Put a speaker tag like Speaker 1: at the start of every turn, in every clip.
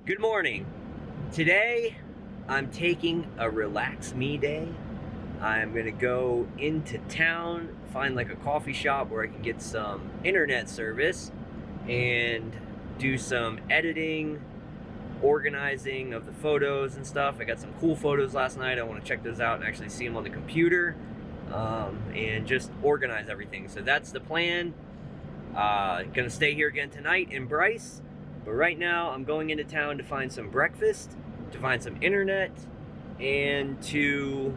Speaker 1: Good morning. Today, I'm taking a relax me day. I'm gonna go into town, find like a coffee shop where I can get some internet service and do some editing, organizing of the photos and stuff. I got some cool photos last night. I want to check those out and actually see them on the computer, and just organize everything. So that's the plan. Gonna stay here again tonight in Bryce. But right now, I'm going into town to find some breakfast, to find some internet, and to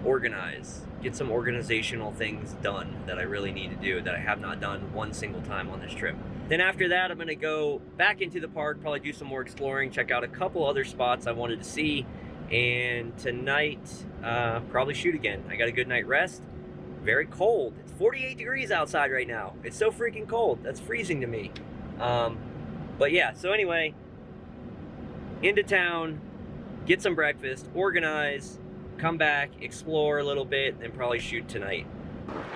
Speaker 1: organize. Get some organizational things done that I really need to do that I have not done one single time on this trip. Then after that, I'm gonna go back into the park, probably do some more exploring, check out a couple other spots I wanted to see, and tonight, probably shoot again. I got a good night rest. Very cold. It's 48 degrees outside right now. It's so freaking cold. That's freezing to me. But yeah, so anyway, into town, get some breakfast, organize, come back, explore a little bit, and probably shoot tonight.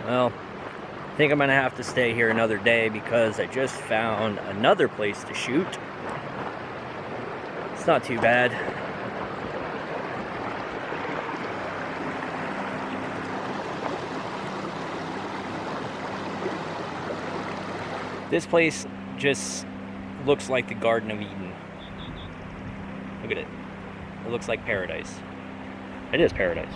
Speaker 1: Well, I think I'm gonna have to stay here another day because I just found another place to shoot. It's not too bad. This place just looks like the Garden of Eden. Look at it. It looks like paradise. It is paradise.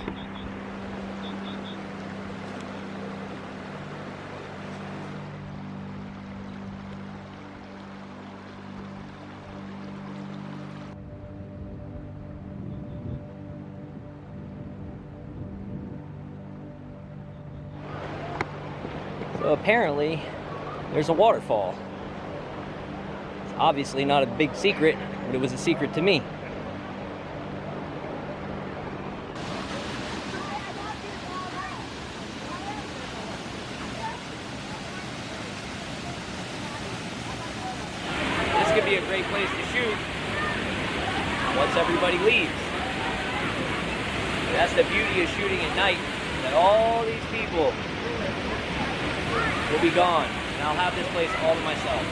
Speaker 1: So apparently, there's a waterfall. Obviously not a big secret, but it was a secret to me. This could be a great place to shoot once everybody leaves. That's the beauty of shooting at night, that all these people will be gone, and I'll have this place all to myself.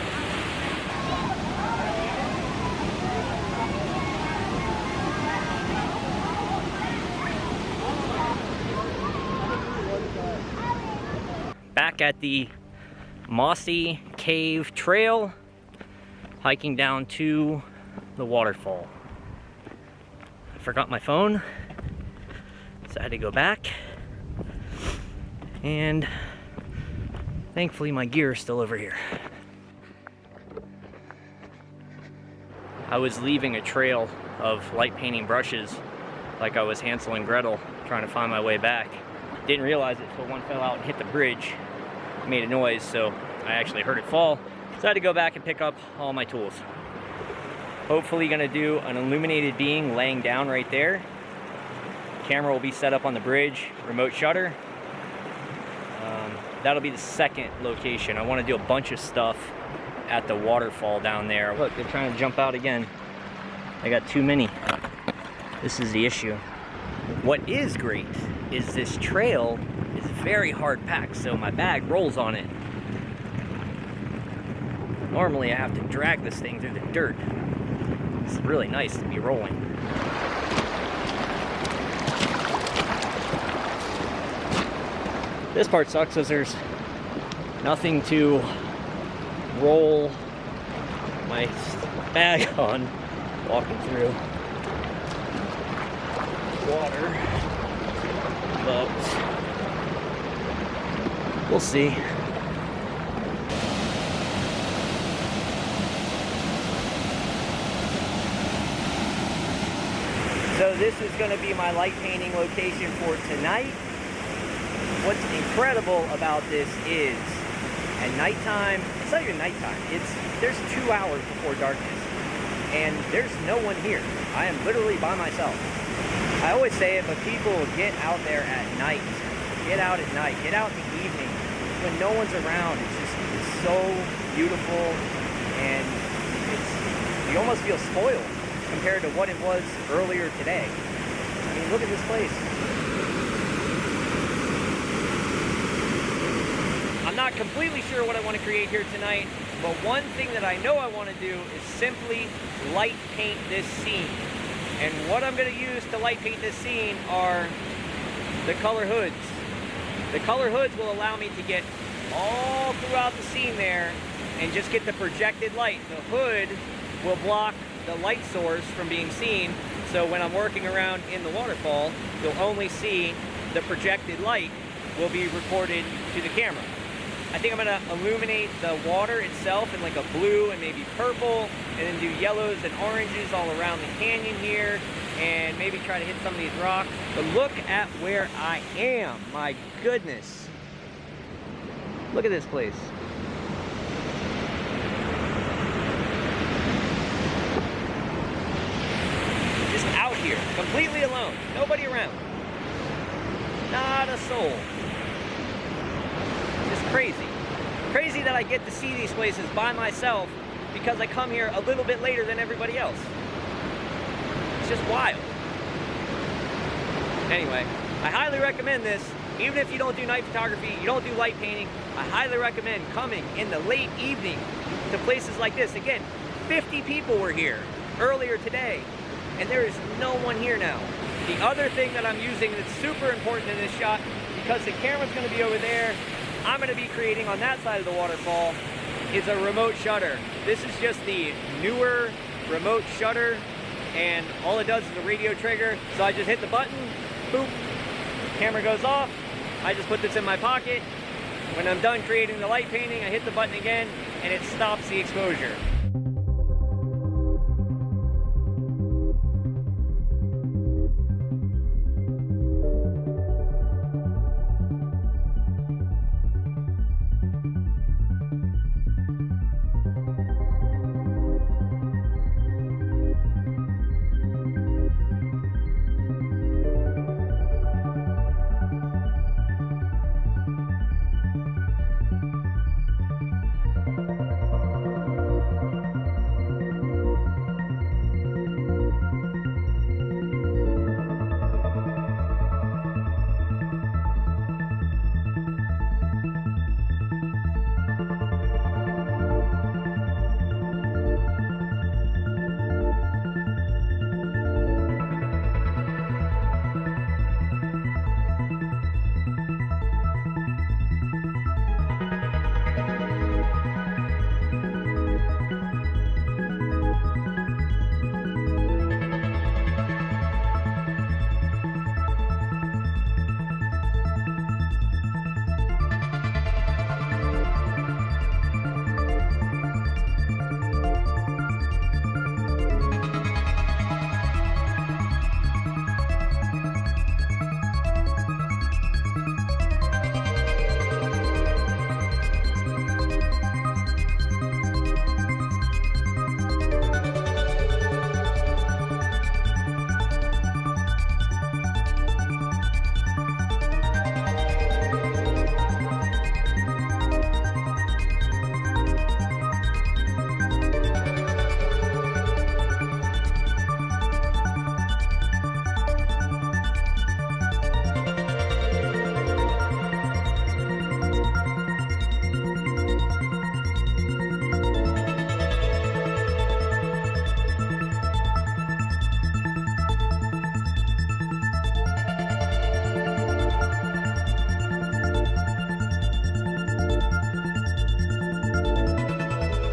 Speaker 1: Back at the Mossy Cave Trail, hiking down to the waterfall. I forgot my phone, so I had to go back, and thankfully my gear is still over here. I was leaving a trail of light painting brushes like I was Hansel and Gretel trying to find my way back. Didn't realize it until one fell out and hit the bridge. It made a noise, so I actually heard it fall. So I had to go back and pick up all my tools. Hopefully gonna do an illuminated being laying down right there. Camera will be set up on the bridge, remote shutter. That'll be the second location. I wanna do a bunch of stuff at the waterfall down there. Look, they're trying to jump out again. I got too many. This is the issue. What is great is this trail is very hard packed, so my bag rolls on it. Normally I have to drag this thing through the dirt. It's really nice to be rolling. This part sucks because there's nothing to roll my bag on walking through water, but we'll see. So this is going to be my light painting location for tonight. What's incredible about this is at nighttime, it's not even nighttime, there's 2 hours before darkness, and there's no one here. I am literally by myself. I always say it, but people get out there at night. Get out at night. Get out in the evening when no one's around. It's so beautiful, and you almost feel spoiled compared to what it was earlier today. I mean, look at this place. I'm not completely sure what I want to create here tonight. But one thing that I know I want to do is simply light paint this scene. And what I'm going to use to light paint this scene are the color hoods. The color hoods will allow me to get all throughout the scene there and just get the projected light. The hood will block the light source from being seen, so when I'm working around in the waterfall, you'll only see the projected light will be recorded to the camera. I think I'm going to illuminate the water itself in like a blue and maybe purple, and then do yellows and oranges all around the canyon here, and maybe try to hit some of these rocks. But look at where I am. My goodness. Look at this place. Just out here, completely alone. Nobody around. Not a soul. Just crazy. Crazy that I get to see these places by myself because I come here a little bit later than everybody else. It's just wild. Anyway, I highly recommend this. Even if you don't do night photography, you don't do light painting, I highly recommend coming in the late evening to places like this. Again, 50 people were here earlier today, and there is no one here now. The other thing that I'm using that's super important in this shot, because the camera's going to be over there, I'm going to be creating on that side of the waterfall, is a remote shutter. This is just the newer remote shutter, and all it does is a radio trigger. So I just hit the button, boop, camera goes off. I just put this in my pocket. When I'm done creating the light painting, I hit the button again, and it stops the exposure.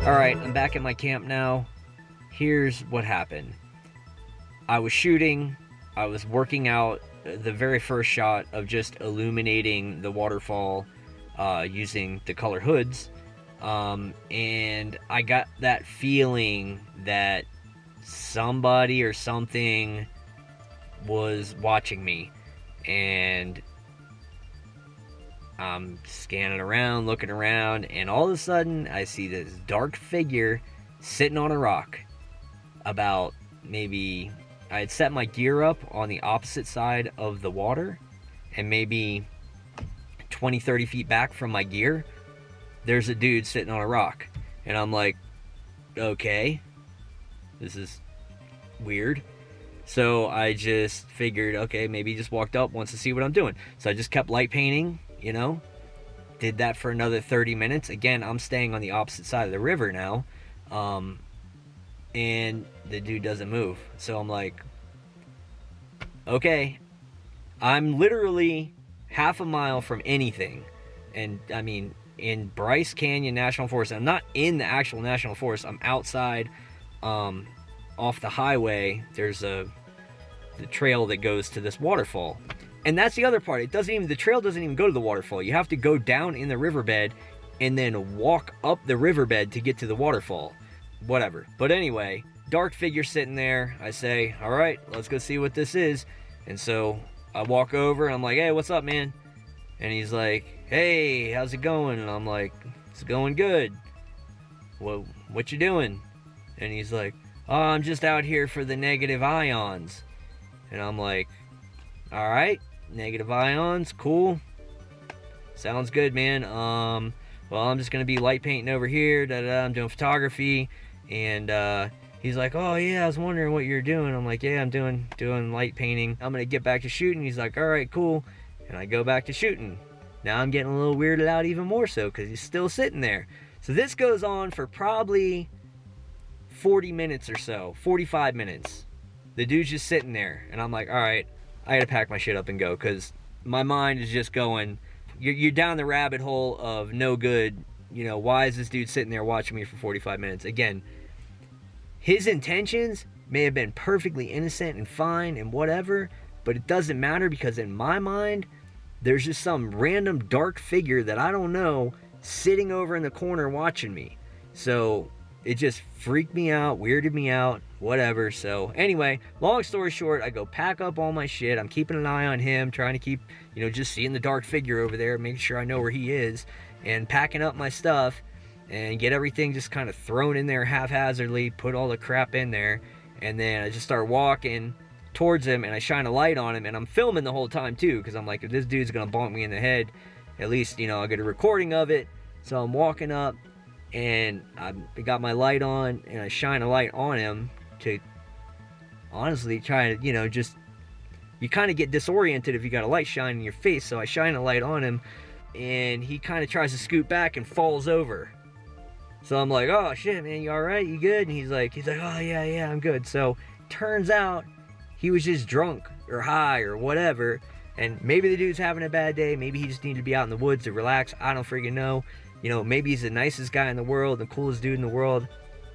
Speaker 1: Alright, I'm back at my camp now. Here's what happened. I was shooting, I was working out the very first shot of just illuminating the waterfall using the color hoods. And I got that feeling that somebody or something was watching me. And I'm scanning around, looking around, and all of a sudden I see this dark figure sitting on a rock. About maybe, I had set my gear up on the opposite side of the water, and maybe 20-30 feet back from my gear, there's a dude sitting on a rock. And I'm like, okay, this is weird. So I just figured, okay, maybe he just walked up, wants to see what I'm doing. So I just kept light painting, you know, Did that for another 30 minutes. Again, I'm staying on the opposite side of the river now. And the dude doesn't move. So I'm like, okay, I'm literally half a mile from anything. And I mean, in Bryce Canyon National Forest, I'm not in the actual National Forest. I'm outside, off the highway. There's the trail that goes to this waterfall. And that's the other part. The trail doesn't even go to the waterfall. You have to go down in the riverbed and then walk up the riverbed to get to the waterfall. Whatever. But anyway, dark figure sitting there. I say, all right, let's go see what this is. And so I walk over and I'm like, hey, what's up, man? And he's like, hey, how's it going? And I'm like, it's going good. Well, what you doing? And he's like, oh, I'm just out here for the negative ions. And I'm like, all right, negative ions, cool. Sounds good, man. Well, I'm just gonna be light painting over here. I'm doing photography. And he's like, oh yeah, I was wondering what you're doing. I'm like, yeah, I'm doing light painting. I'm gonna get back to shooting. He's like, all right, cool. And I go back to shooting. Now I'm getting a little weirded out even more so because he's still sitting there. So this goes on for probably 40 minutes or so, 45 minutes. The dude's just sitting there. And I'm like, all right, I gotta pack my shit up and go because my mind is just going, you're down the rabbit hole of no good. You know, why is this dude sitting there watching me for 45 minutes? Again, his intentions may have been perfectly innocent and fine and whatever, but it doesn't matter because in my mind, there's just some random dark figure that I don't know sitting over in the corner watching me. So it just freaked me out, weirded me out, whatever. So anyway, long story short, I go pack up all my shit. I'm keeping an eye on him, trying to keep, you know, just seeing the dark figure over there, making sure I know where he is, and packing up my stuff and get everything just kind of thrown in there haphazardly, put all the crap in there, and then I just start walking towards him and I shine a light on him, and I'm filming the whole time too because I'm like, if this dude's gonna bonk me in the head, at least, you know, I'll get a recording of it. So I'm walking up and I got my light on and I shine a light on him to honestly try to, you know, just, you kind of get disoriented if you got a light shining in your face. So I shine a light on him and he kind of tries to scoot back and falls over. So I'm like, oh shit, man, you all right? You good? And he's like, oh yeah, I'm good. So turns out he was just drunk or high or whatever. And maybe the dude's having a bad day. Maybe he just needed to be out in the woods to relax. I don't freaking know. You know, maybe he's the nicest guy in the world, the coolest dude in the world.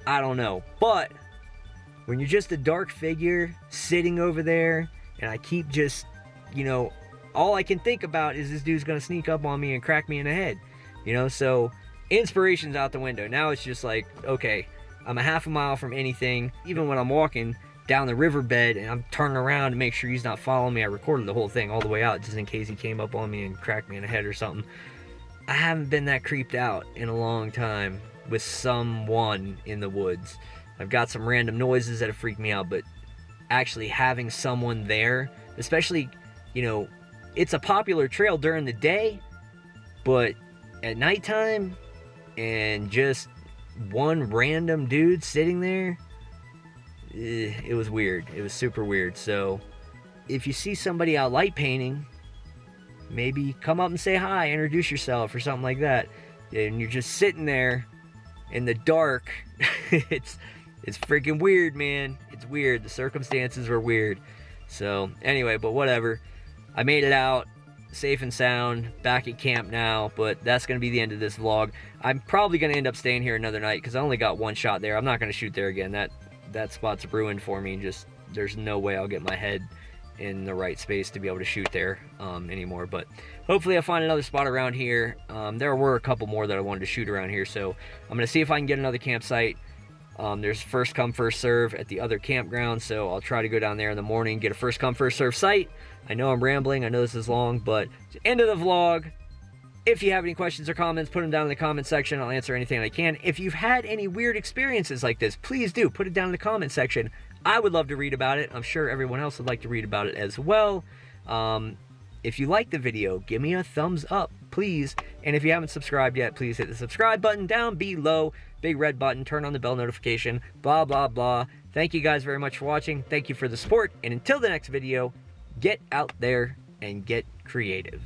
Speaker 1: I don't know. But when you're just a dark figure sitting over there and I keep just, you know, all I can think about is this dude's going to sneak up on me and crack me in the head. You know, so inspiration's out the window. Now it's just like, okay, I'm a half a mile from anything. Even when I'm walking down the riverbed and I'm turning around to make sure he's not following me, I recorded the whole thing all the way out just in case he came up on me and cracked me in the head or something. I haven't been that creeped out in a long time with someone in the woods. I've got some random noises that have freaked me out, but actually having someone there, especially, you know, it's a popular trail during the day, but at nighttime and just one random dude sitting there, it was weird. It was super weird. So if you see somebody out light painting, maybe come up and say hi, introduce yourself or something like that. And you're just sitting there in the dark. it's freaking weird, man. It's weird. The circumstances were weird. So anyway, but whatever. I made it out safe and sound, back at camp now, but that's going to be the end of this vlog. I'm probably going to end up staying here another night because I only got one shot there. I'm not going to shoot there again. That spot's ruined for me. Just, there's no way I'll get my head in the right space to be able to shoot there anymore, but hopefully I'll find another spot around here. There were a couple more that I wanted to shoot around here, so I'm going to see if I can get another campsite. There's first come first serve at the other campground, so I'll try to go down there in the morning, get a first come first serve site. I know I'm rambling, I know this is long, but end of the vlog. If you have any questions or comments, put them down in the comment section. I'll answer anything I can. If you've had any weird experiences like this, please do put it down in the comment section. I would love to read about it. I'm sure everyone else would like to read about it as well. If you like the video, give me a thumbs up, please. And if you haven't subscribed yet, please hit the subscribe button down below. Big red button, turn on the bell notification, blah, blah, blah. Thank you guys very much for watching. Thank you for the support. And until the next video, get out there and get creative.